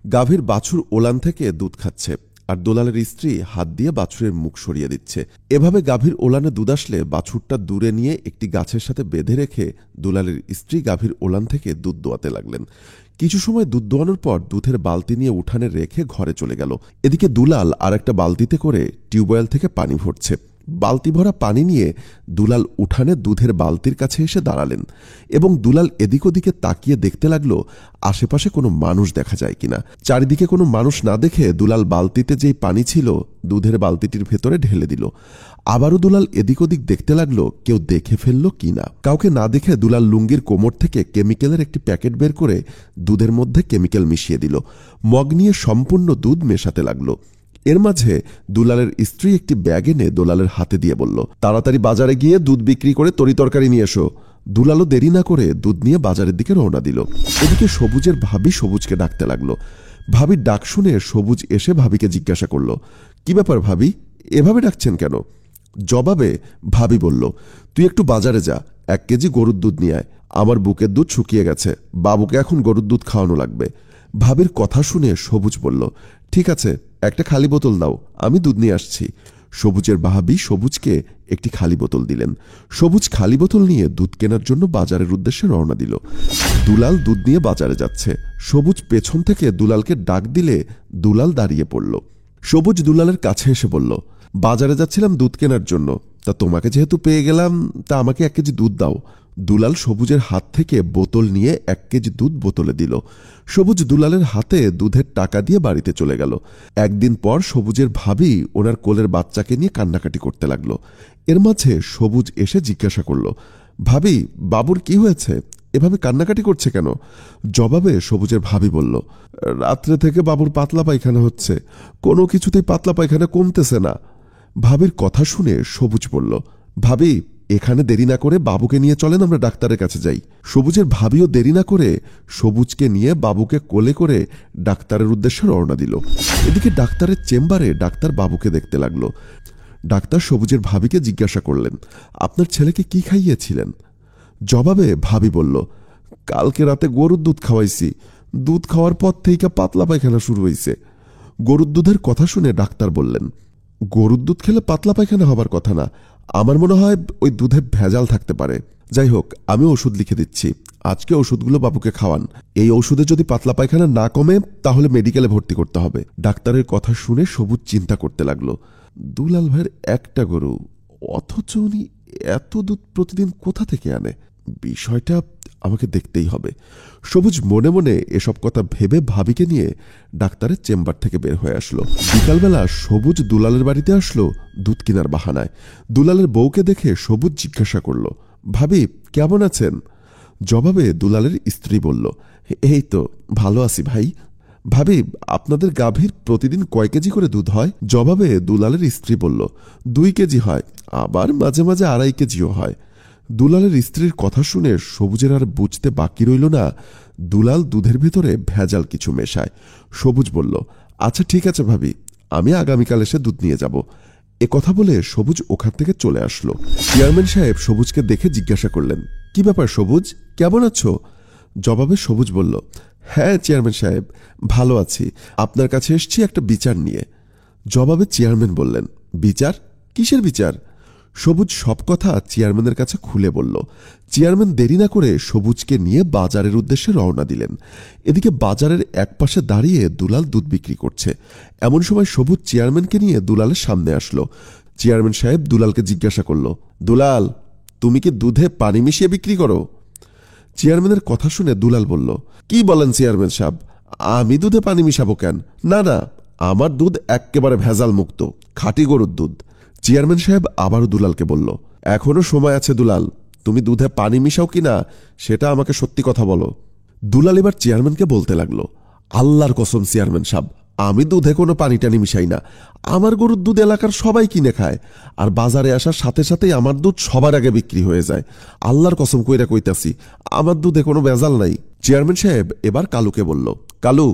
গাভীর বাছুর ওলান থেকে দুধ খাচ্ছে, আর দুলালের স্ত্রী হাত দিয়ে বাছুরের মুখ সরিয়ে দিচ্ছে। এভাবে গাভীর ওলানে দুধ আসলে বাছুরটা দূরে নিয়ে একটি গাছের সাথে বেঁধে রেখে দুলালের স্ত্রী গাভীর ওলান থেকে দুধ দোয়াতে লাগলেন। কিছু সময় দুধ দোয়ানোর পর দুধের বালতি নিয়ে উঠানে রেখে ঘরে চলে গেল। এদিকে দুলাল আর একটা বালতিতে করে টিউবওয়েল থেকে পানি ভরছে। বালতি ভরা পানি নিয়ে দুলাল উঠানে দুধের বালতির কাছে এসে দাঁড়ালেন এবং দুলাল এদিক ওদিকে তাকিয়ে দেখতে লাগলো আশেপাশে কোনো মানুষ দেখা যায় কিনা। চারিদিকে কোনো মানুষ না দেখে দুলাল বালতিতে যেই পানি ছিল দুধের বালতিটির ভেতরে ঢেলে দিল। আবারও দুলাল এদিক ওদিক দেখতে লাগলো কেউ দেখে ফেললো কিনা। কাউকে না দেখে দুলাল লুঙ্গির কোমর থেকে কেমিক্যালের একটি প্যাকেট বের করে দুধের মধ্যে কেমিক্যাল মিশিয়ে দিল। মগ নিয়ে সম্পূর্ণ দুধ মেশাতে লাগলো। এর মাঝে দুলালের স্ত্রী একটি ব্যাগ এনে দুলালের হাতে দিয়ে বলল, তাড়াতাড়ি বাজারে গিয়ে দুধ বিক্রি করে তরিতরকারি নিয়ে এসো। দুলালও দেরি না করে দুধ নিয়ে বাজারের দিকে রওনা দিল। এদিকে সবুজের ভাবি সবুজকে ডাকতে লাগলো। ভাবির ডাক শুনে সবুজ এসে ভাবিকে জিজ্ঞাসা করল, কি ব্যাপার ভাবি, এভাবে ডাকছেন কেন? জবাবে ভাবি বলল, তুই একটু বাজারে যা, 1 কেজি গরুর দুধ নিয়ে আয়। আমার বুকের দুধ শুকিয়ে গেছে, বাবুকে এখন গরুর দুধ খাওয়ানো লাগবে। ভাবির কথা শুনে সবুজ বলল, ঠিক আছে, একটা খালি বোতল দাও, আমি দুধ নিয়ে আসছি। সবুজের ভাবি সবুজকে একটি খালি বোতল দিলেন। সবুজ খালি বোতল নিয়ে দুধ কেনার জন্য বাজারের উদ্দেশ্যে রওনা দিল। দুলাল দুধ নিয়ে বাজারে যাচ্ছে। সবুজ পেছন থেকে দুলালকে ডাক দিলে দুলাল দাঁড়িয়ে পড়ল। সবুজ দুলালের কাছে এসে বলল, বাজারে যাচ্ছিলাম দুধ কেনার জন্য, তা তোমাকে যেহেতু পেয়ে গেলাম, তা আমাকে 1 কেজি দুধ দাও। দুলাল সবুজের হাত থেকে বোতল নিয়ে 1 কেজি দুধ বোতলে দিল। সবুজ দুলালের হাতে দুধের টাকা দিয়ে বাড়িতে চলে গেল। একদিন পর সবুজের ভাবি ওনার কোলের বাচ্চাকে নিয়ে কান্নাকাটি করতে লাগলো। এর মাঝে সবুজ এসে জিজ্ঞাসা করল, ভাবি, বাবুর কি হয়েছে, এভাবে কান্নাকাটি করছে কেন? জবাবে সবুজের ভাবি বলল, রাত্রে থেকে বাবুর পাতলা পায়খানা হচ্ছে, কোনো কিছুতেই পাতলা পায়খানা কমতেছে না। ভাবির কথা শুনে সবুজ বলল, ভাবি, এখানে দেরি না করে বাবুকে নিয়ে চলেন, আমরা ডাক্তারের কাছে যাই। সবুজের ভাবিও দেরি না করে সবুজকে নিয়ে বাবুকে কোলে করে ডাক্তারের উদ্দেশ্যে রওনা দিল। এদিকে ডাক্তারের চেম্বারে ডাক্তার বাবুকে দেখতে লাগলো। ডাক্তার সবুজের ভাবিকে জিজ্ঞাসা করলেন, আপনার ছেলেকে কি খাইয়েছিলেন? জবাবে ভাবি বলল, কালকে রাতে গরুর দুধ খাওয়াইছি, দুধ খাওয়ার পর থেকে পাতলা পায়খানা শুরু হয়েছে। গরুর দুধের কথা শুনে ডাক্তার বললেন, গরুর দুধ খেলে পাতলা পায়খানা হবার কথা না, আমার মনে হয় ওই দুধে ভেজাল থাকতে পারে। যাই হোক, আমি ওষুধ লিখে দিচ্ছি, আজকে ওষুধগুলো বাবুকে খাওয়ান। এই ওষুধে যদি পাতলা পায়খানা না কমে তাহলে মেডিকেলে ভর্তি করতে হবে। ডাক্তারের কথা শুনে সবুজ চিন্তা করতে লাগলো, দুলাল ভাইয়ের একটা গরু, অথচ উনি এত দুধ প্রতিদিন কোথা থেকে আনে? বিষয়টা আমাকে দেখতেই হবে। সবুজ মনে মনে এসব কথা ভেবে ভাবিকে নিয়ে ডাক্তারের চেম্বার থেকে বের হয়ে আসলো। বিকালবেলা সবুজ দুলালের বাড়িতে আসলো দুধ কেনার বাহানায়। দুলালের বউকে দেখে সবুজ জিজ্ঞাসা করল, ভাবি, কেমন আছেন? জবাবে দুলালের স্ত্রী বলল, এই তো ভালো আছি ভাই। ভাবি, আপনাদের গাভীর প্রতিদিন কয় কেজি করে দুধ হয়? জবাবে দুলালের স্ত্রী বলল, 2 কেজি হয়, আবার মাঝে মাঝে 2.5 কেজিও হয়। দুলালের স্ত্রীর কথা শুনে সবুজের আর বুঝতে বাকি রইল না দুলাল দুধের ভেতরে ভেজাল কিছু মেশায়। সবুজ বলল, আচ্ছা ঠিক আছে ভাবি, আমি আগামীকাল এসে দুধ নিয়ে যাব। এ কথা বলে সবুজ ওখান থেকে চলে আসলো। চেয়ারম্যান সাহেব সবুজকে দেখে জিজ্ঞাসা করলেন, কি ব্যাপার সবুজ, কেমন আছো? জবাবে সবুজ বলল, হ্যাঁ চেয়ারম্যান সাহেব, ভালো আছি, আপনার কাছে এসছি একটা বিচার নিয়ে। জবাবে চেয়ারম্যান বললেন, বিচার? কিসের বিচার? সবুজ সব কথা চেয়ারম্যানের কাছে খুলে বলল। চেয়ারম্যান দেরি না করে সবুজকে নিয়ে বাজারের উদ্দেশ্যে রওনা দিলেন। এদিকে বাজারের একপাশে দাঁড়িয়ে দুলাল দুধ বিক্রি করছে। এমন সময় সবুজ চেয়ারম্যানকে নিয়ে দুলালের সামনে আসলো। চেয়ারম্যান সাহেব দুলালকে জিজ্ঞাসা করল, দুলাল, তুমি কি দুধে পানি মিশিয়ে বিক্রি করো? চেয়ারম্যানের কথা শুনে দুলাল বলল, কি বলেন চেয়ারম্যান সাহেব, আমি দুধে পানি মিশাবো কেন? না না, আমার দুধ একেবারে ভেজাল মুক্ত, খাঁটি গরুর দুধ। চেয়ারম্যান সাহেব আবারও দুলালকে বলল, এখনো সময় আছে দুলাল, তুমি দুধে পানি মিশাও কিনা সেটা আমাকে সত্যি কথা বলো। দুলাল এবার চেয়ারম্যানকে বলতে লাগলো, আল্লাহর কসম চেয়ারম্যান সাহেব, আমি দুধে কোনো পানি টানি মিশাই না, আমার গরুর দুধ এলাকার সবাই কিনে খায়, আর বাজারে আসার সাথে সাথেই আমার দুধ সবার আগে বিক্রি হয়ে যায়। আল্লাহর কসম কইরা কইতাছি, আমার দুধে কোনো ভেজাল নাই। চেয়ারম্যান সাহেব এবার কালুকে বলল, কালু,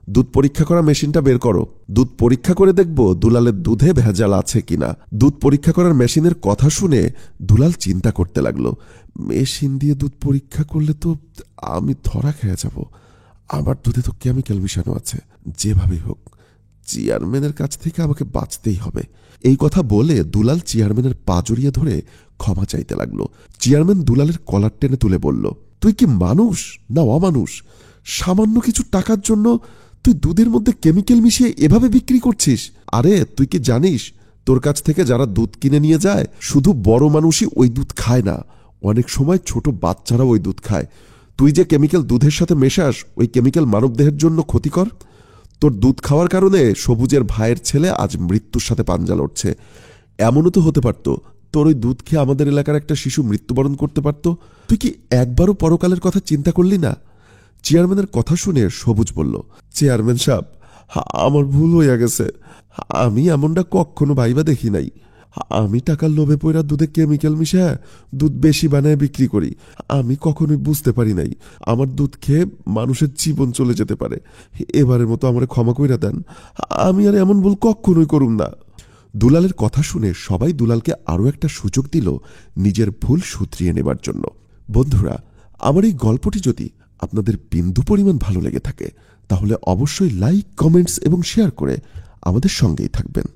দুধ পরীক্ষা করা মেশিনটা বের করো, দুধ পরীক্ষা করে দেখব দুলালের দুধে ভেজাল আছে কিনা। দুধ পরীক্ষা করার মেশিনের কথা শুনে দুলাল চিন্তা করতে লাগলো, মেশিন দিয়ে দুধ পরীক্ষা করলে তো আমি ধরা খেয়ে যাব, আমার দুধে তো কেমিক্যাল মিশানো আছে, যেভাবেই হোক চেয়ারম্যানের কাছ থেকে আমাকে বাঁচতেই হবে। এই কথা বলে দুলাল চেয়ারম্যানের পা জড়িয়ে ধরে ক্ষমা চাইতে লাগলো। চেয়ারম্যান দুলালের কলার টেনে তুলে বলল, তুই কি মানুষ না অমানুষ? সামান্য কিছু টাকার জন্য তুই দুধের মধ্যে কেমিক্যাল মিশিয়ে এভাবে বিক্রি করছিস? আরে তুই কি জানিস, তোর কাছ থেকে যারা দুধ কিনে নিয়ে যায় শুধু বড় মানুষই ওই দুধ খায় না, অনেক সময় ছোট বাচ্চারাও ওই দুধ খায়। তুই যে কেমিক্যাল দুধের সাথে মেশাস, ওই কেমিক্যাল মানবদেহের জন্য ক্ষতিকর। তোর দুধ খাওয়ার কারণে সবুজের ভাইয়ের ছেলে আজ মৃত্যুর সাথে পাঞ্জা লড়ছে। এমনও তো হতে পারত তোর ওই দুধ খেয়ে আমাদের এলাকার একটা শিশু মৃত্যুবরণ করতে পারত। তুই কি একবারও পরকালের কথা চিন্তা করলি না? চেয়ারম্যানের কথা শুনে সবুজ বলল, চেয়ারম্যান সাহেব, আমার ভুল হইয়া গেছে। আমি এমনটা কখনো ভাইবা দেখি নাই। আমি টাকার লোভে পয়রা দুধে কেমিক্যাল মিশায় দুধ বেশি বানায় বিক্রি করি। আমি কখনোই বুঝতে পারি নাই আমার দুধ খেয়ে মানুষের জীবন চলে যেতে পারে। এবারের মতো আমারে ক্ষমা কইরা দেন। আমি আর এমন ভুল কখনোই করুম না। দুলালের কথা শুনে সবাই দুলালকে আরও একটা সুযোগ দিল নিজের ভুল শুধরিয়ে নেবার জন্য। বন্ধুরা, আমার এই গল্পটি যদি আপনাদের বিন্দু পরিমাণ ভালো লেগে থাকে তাহলে অবশ্যই লাইক, কমেন্টস এবং শেয়ার করে আমাদের সঙ্গেই থাকবেন।